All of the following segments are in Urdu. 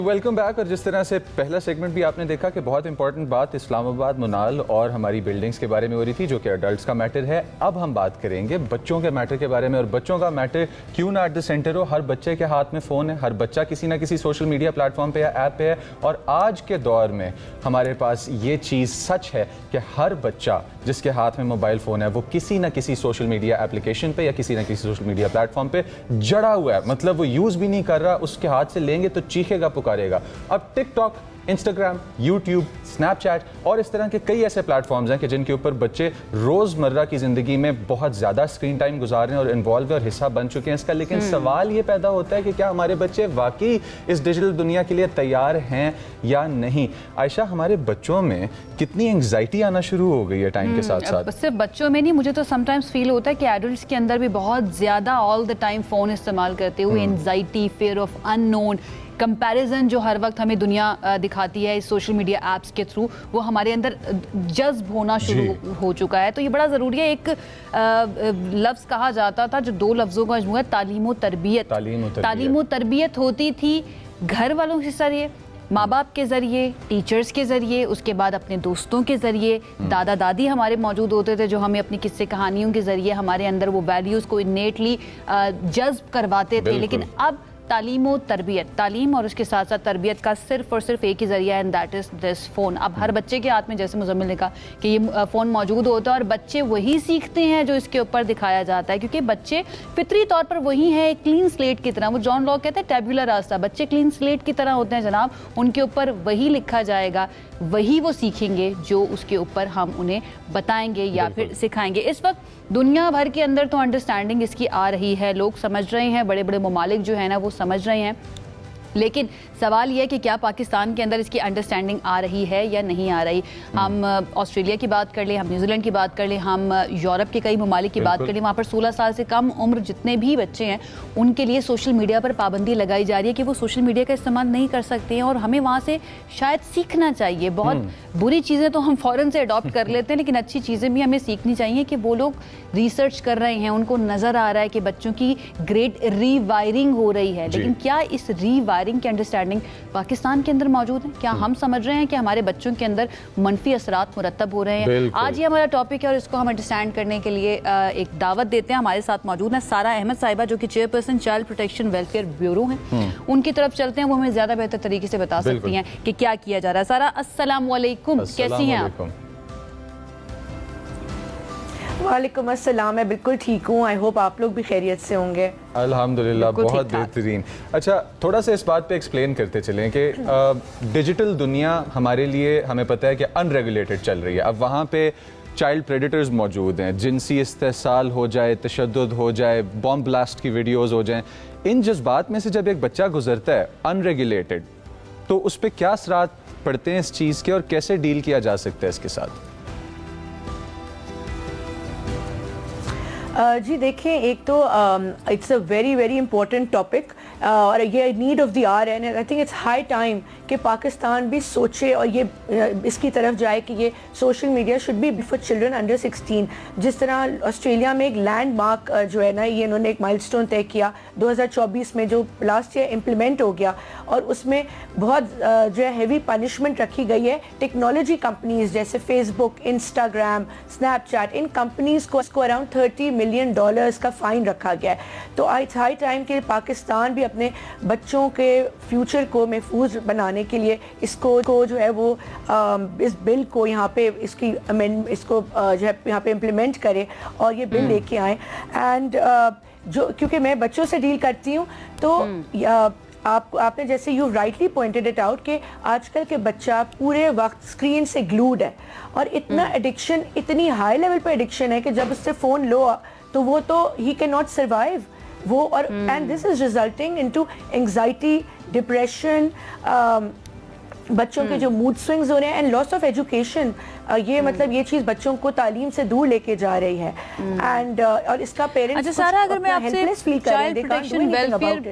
Welcome back. اور جس طرح سے پہلا سیگمنٹ بھی آپ نے دیکھا کہ بہت امپورٹنٹ بات اسلام آباد، منال اور ہماری بلڈنگز کے بارے میں ہو رہی تھی جو کہ اڈلٹس کا میٹر ہے. اب ہم بات کریں گے بچوں کے میٹر کے بارے میں. اور بچوں کا میٹر کیوں نہ ایٹ دا سینٹر ہو. ہر بچے کے ہاتھ میں فون ہے، ہر بچہ کسی نہ کسی سوشل میڈیا پلیٹ فارم پہ یا ایپ پہ ہے. اور آج کے دور میں ہمارے پاس یہ چیز سچ ہے کہ ہر بچہ جس کے ہاتھ میں موبائل فون ہے وہ کسی نہ کسی سوشل میڈیا ایپلیکیشن پہ یا کسی نہ کسی سوشل میڈیا پلیٹ فارم پہ جڑا ہوا ہے. مطلب وہ یوز بھی نہیں کر رہا، اس کے ہاتھ سے لیں گے تو چیخے گا، پکارے گا. اب TikTok, Instagram, YouTube, Snapchat اور اس طرح کے کئی ایسے پلیٹ فارمز ہیں کہ جن کے اوپر بچے روزمرہ کی زندگی میں بہت زیادہ اسکرین ٹائم گزار رہے ہیں اور انوالو اور حصہ بن چکے ہیں اس کا. لیکن سوال یہ پیدا ہوتا ہے کہ کیا ہمارے بچے واقعی اس ڈیجیٹل دنیا کے لیے تیار ہیں یا نہیں؟ عائشہ، ہمارے بچوں میں کتنی انگزائٹی آنا شروع ہو گئی ہے ٹائم کے ساتھ ساتھ. صرف بچوں میں نہیں، مجھے تو سم ٹائمز فیل ہوتا ہے کہ ایڈلٹس کے اندر بھی بہت زیادہ آل دا ٹائم فون استعمال کرتے ہوئے anxiety, fear of unknown, comparison جو ہر وقت ہمیں دنیا دکھاتی ہے اس سوشل میڈیا ایپس کے تھرو، وہ ہمارے اندر جذب ہونا شروع ہو چکا ہے. تو یہ بڑا ضروری ہے. ایک لفظ کہا جاتا تھا جو دو لفظوں کا مجموعہ ہے، تعلیم و تربیت. تعلیم و تربیت ہوتی تھی گھر والوں کے ذریعے، ماں باپ کے ذریعے، ٹیچرز کے ذریعے، اس کے بعد اپنے دوستوں کے ذریعے، دادا دادی ہمارے موجود ہوتے تھے جو ہمیں اپنی قصے کہانیوں کے ذریعے ہمارے اندر وہ ویلیوز کو انیٹلی جذب کرواتے تھے. لیکن اب تعلیم و تربیت، تعلیم اور اس کے ساتھ ساتھ تربیت کا صرف اور صرف ایک ہی ذریعہ ہے، and that is this phone. اب ہر بچے کے ہاتھ میں، جیسے مزمل نے کہا کہ یہ فون موجود ہوتا ہے اور بچے وہی سیکھتے ہیں جو اس کے اوپر دکھایا جاتا ہے، کیونکہ بچے فطری طور پر وہی ہیں، ایک کلین سلیٹ کی طرح. وہ جان لاک کہتے ہیں ٹیبولر راستہ، بچے کلین سلیٹ کی طرح ہوتے ہیں جناب. ان کے اوپر وہی لکھا جائے گا، وہی وہ سیکھیں گے جو اس کے اوپر ہم انہیں بتائیں گے یا پھر سکھائیں گے. اس وقت دنیا بھر کے اندر تو انڈرسٹینڈنگ اس کی آ رہی ہے، لوگ سمجھ رہے ہیں، بڑے بڑے ممالک جو ہیں نا وہ سمجھ رہے ہیں. لیکن سوال یہ ہے کہ کیا پاکستان کے اندر اس کی انڈرسٹینڈنگ آ رہی ہے یا نہیں آ رہی. ہم آسٹریلیا کی بات کر لیں، ہم نیوزی لینڈ کی بات کر لیں، ہم یورپ کے کئی ممالک کی بات کر لیں، وہاں پر 16 سال سے کم عمر جتنے بھی بچے ہیں ان کے لیے سوشل میڈیا پر پابندی لگائی جا رہی ہے کہ وہ سوشل میڈیا کا استعمال نہیں کر سکتے ہیں. اور ہمیں وہاں سے شاید سیکھنا چاہیے. بہت بری چیزیں تو ہم فوراً سے اڈاپٹ کر لیتے ہیں، لیکن اچھی چیزیں بھی ہمیں سیکھنی چاہیے کہ وہ لوگ ریسرچ کر رہے ہیں، ان کو نظر آ رہا ہے کہ بچوں کی گریٹ ری وائرنگ ہو رہی ہے. لیکن کیا اس ری وائرنگ کی انڈرسٹینڈنگ پاکستان کے اندر موجود ہے؟ کیا ہم سمجھ رہے ہیں کہ ہمارے بچوں کے اندر منفی اثرات مرتب ہو رہے ہیں؟ آج یہ ہمارا ٹاپک ہے اور اس کو ہم انڈرسٹینڈ کرنے کے لیے ایک دعوت دیتے ہیں. ہمارے ساتھ موجود ہیں سارہ احمد صاحبہ جو کہ chairperson child protection welfare bureau ہیں. ان کی طرف چلتے ہیں، وہ ہمیں زیادہ بہتر طریقے سے بتا سکتی ہیں کہ کیا کیا جا رہا ہے. سارہ السلام علیکم، کیسی ہیں آپ؟ وعلیکم السلام. میں بالکل ٹھیک ہوں. آئی ہوپ آپ لوگ بھی خیریت سے ہوں گے. الحمدللہ بہت بہترین. اچھا، تھوڑا سا اس بات پہ ایکسپلین کرتے چلیں کہ ڈیجیٹل دنیا ہمارے لیے ہمیں پتہ ہے کہ ان ریگولیٹڈ چل رہی ہے. اب وہاں پہ چائلڈ پریڈیٹرز موجود ہیں، جنسی استحصال ہو جائے، تشدد ہو جائے، بم بلاسٹ کی ویڈیوز ہو جائیں. ان جذبات میں سے جب ایک بچہ گزرتا ہے ان ریگولیٹڈ تو اس پہ کیا اثرات پڑتے ہیں اس چیز کے اور کیسے ڈیل کیا جا سکتا ہے اس کے ساتھ؟ جی دیکھیں، ایک تو it's a very very important topic اور یہ نیڈ آف دی آر ہے. I think it's high time کہ پاکستان بھی سوچے اور یہ اس کی طرف جائے کہ یہ social media should be for children under 16. جس طرح آسٹریلیا میں ایک لینڈ مارک جو ہے نا، یہ انہوں نے ایک مائل سٹون طے کیا 2024 میں جو لاسٹ ایئر امپلیمنٹ ہو گیا، اور اس میں بہت جو ہے ہیوی پنشمنٹ رکھی گئی ہے ٹیکنالوجی کمپنیز جیسے فیس بک، انسٹاگرام، اسنیپ چیٹ. ان کمپنیز کو اراؤنڈ $30 ملین کا فائن رکھا گیا ہے. تو اٹس ہائی ٹائم کہ پاکستان بھی اپنے بچوں کے فیوچر کو محفوظ بنانے کے لیے اس کو جو ہے وہ اس بل کو یہاں پہ اس کو جو ہے یہاں پہ امپلیمنٹ کرے اور یہ بل لے کے آئیں. اینڈ جو کیونکہ میں بچوں سے ڈیل کرتی ہوں تو آپ نے جیسے you rightly pointed it out کہ آج کل کے بچہ پورے وقت اسکرین سے گلوڈ ہے اور اتنا ایڈکشن، اتنی ہائی لیول پہ ایڈکشن ہے کہ جب اس سے فون لو تو وہ تو ہی کین ناٹ سروائیو وہ. اور and this is resulting into anxiety, depression, بچوں کے جو موڈ سوئنگز ہو رہے ہیں اینڈ لاس آف ایجوکیشن. یہ مطلب یہ چیز بچوں کو تعلیم سے دور لے کے جا رہی ہے. اینڈ اور اس کا پیرنٹس اچھا سارا، اگر میں آپ سے child protection welfare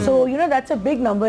So you know that's a big number,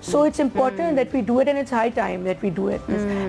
So it's important that we do it, and it's high time that we do it.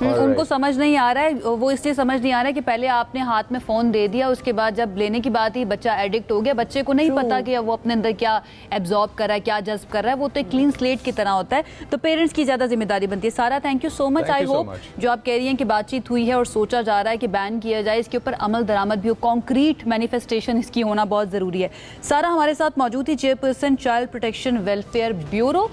ان کو سمجھ نہیں آ رہا ہے, وہ اس لیے سمجھ نہیں آ رہا ہے کہ پہلے آپ نے ہاتھ میں فون دے دیا, اس کے بعد جب لینے کی بات ہی بچہ ایڈکٹ ہو گیا, بچے کو نہیں پتا کہ وہ اپنے اندر کیا ایبزارب کر رہا ہے, کیا جذب کر رہا ہے, وہ تو ایک کلین سلیٹ کی طرح ہوتا ہے. تو پیرنٹس کی زیادہ ذمہ داری بنتی ہے. سارا thank you so much. I hope جو آپ کہہ رہی ہیں کہ بات چیت ہوئی ہے اور سوچا جا رہا ہے کہ بین کیا جائے, اس کے اوپر عمل درآمد بھی ہو, کانکریٹ مینیفیسٹیشن اس کی ہونا بہت ضروری ہے. سارا ہمارے ساتھ موجود تھی, chairperson child protection welfare bureau.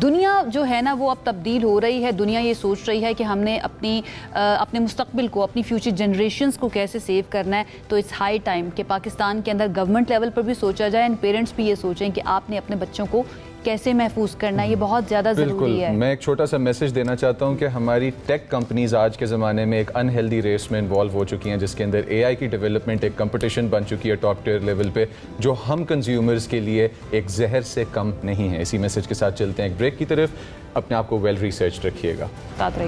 دنیا جو ہے نا وہ اب تبدیل ہو رہی ہے, دنیا یہ سوچ رہی ہے کہ ہم نے اپنے مستقبل کو, اپنی فیوچر جنریشنز کو کیسے سیو کرنا ہے. تو اٹس ہائی ٹائم کہ پاکستان کے اندر گورنمنٹ لیول پر بھی سوچا جائے, اینڈ پیرنٹس بھی یہ سوچیں کہ آپ نے اپنے بچوں کو کیسے محفوظ کرنا ہے. یہ بہت زیادہ ضروری ہے. میں ایک چھوٹا سا میسج دینا چاہتا ہوں کہ ہماری ٹیک کمپنیز آج کے زمانے میں ایک انہیلدی ریس میں انوالو ہو چکی ہیں, جس کے اندر اے آئی کی ڈیولپمنٹ ایک کمپٹیشن بن چکی ہے ٹاپ ٹیئر لیول پہ, جو ہم کنزیومرز کے لیے ایک زہر سے کم نہیں ہے. اسی میسج کے ساتھ چلتے ہیں ایک بریک کی طرف. اپنے آپ کو ویل ریسرچ رکھیے گا.